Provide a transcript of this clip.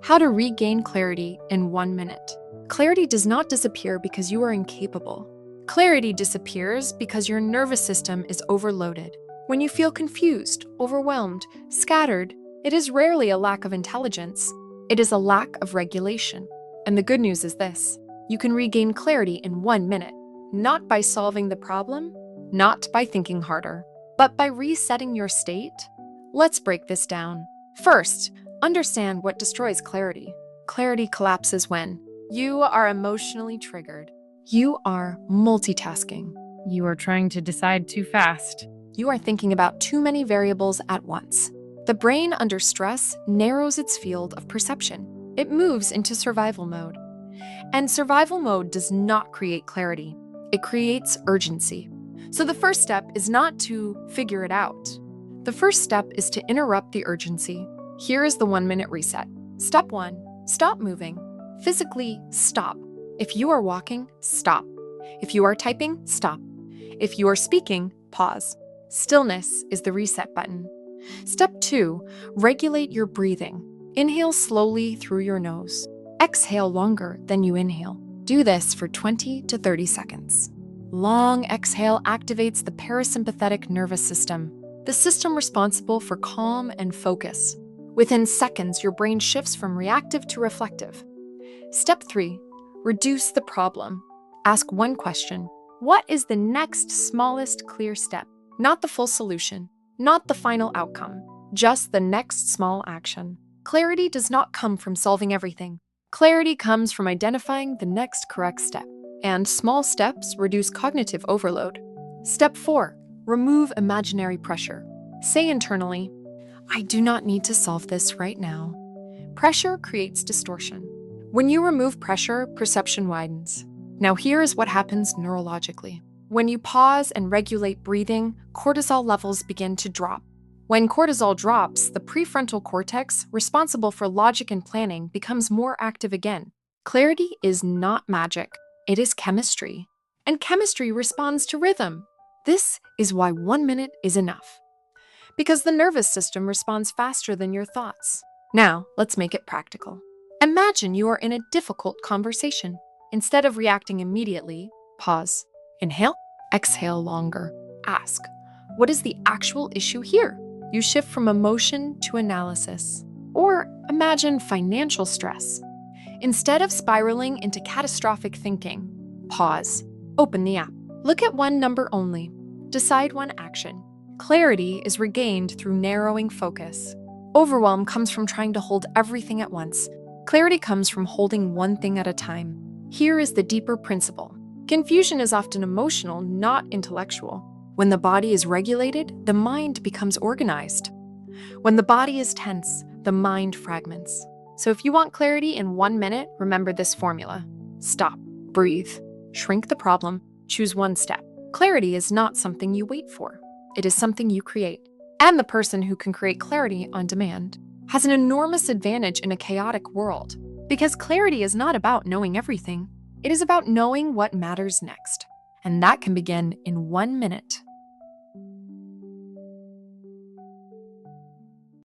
How to regain clarity in 1 minute. Clarity does not disappear because you are incapable. Clarity disappears because your nervous system is overloaded. When you feel confused, overwhelmed, scattered, it is rarely a lack of intelligence. It is a lack of regulation. And the good news is this: you can regain clarity in 1 minute, not by solving the problem, not by thinking harder, but by resetting your state. Let's break this down. First, understand what destroys clarity. Clarity collapses when you are emotionally triggered. You are multitasking. You are trying to decide too fast. You are thinking about too many variables at once. The brain under stress narrows its field of perception. It moves into survival mode. And survival mode does not create clarity. It creates urgency. So the first step is not to figure it out. The first step is to interrupt the urgency. Here is the 1 minute reset. Step 1, stop moving. Physically, stop. If you are walking, stop. If you are typing, stop. If you are speaking, pause. Stillness is the reset button. Step 2, regulate your breathing. Inhale slowly through your nose. Exhale longer than you inhale. Do this for 20 to 30 seconds. Long exhale activates the parasympathetic nervous system, the system responsible for calm and focus. Within seconds, your brain shifts from reactive to reflective. Step 3, reduce the problem. Ask one question: what is the next smallest clear step? Not the full solution, not the final outcome, just the next small action. Clarity does not come from solving everything. Clarity comes from identifying the next correct step. And small steps reduce cognitive overload. Step 4, remove imaginary pressure. Say internally, I do not need to solve this right now. Pressure creates distortion. When you remove pressure, perception widens. Now here is what happens neurologically. When you pause and regulate breathing, cortisol levels begin to drop. When cortisol drops, the prefrontal cortex, responsible for logic and planning, becomes more active again. Clarity is not magic. It is chemistry. And chemistry responds to rhythm. This is why 1 minute is enough. Because the nervous system responds faster than your thoughts. Now, let's make it practical. Imagine you are in a difficult conversation. Instead of reacting immediately, pause. Inhale, exhale longer. Ask, what is the actual issue here? You shift from emotion to analysis. Or imagine financial stress. Instead of spiraling into catastrophic thinking, pause. Open the app. Look at one number only. Decide one action. Clarity is regained through narrowing focus. Overwhelm comes from trying to hold everything at once. Clarity comes from holding one thing at a time. Here is the deeper principle. Confusion is often emotional, not intellectual. When the body is regulated, the mind becomes organized. When the body is tense, the mind fragments. So if you want clarity in 1 minute, remember this formula. Stop, breathe, shrink the problem, choose one step. Clarity is not something you wait for. It is something you create. And the person who can create clarity on demand has an enormous advantage in a chaotic world. Because clarity is not about knowing everything. It is about knowing what matters next. And that can begin in 1 minute.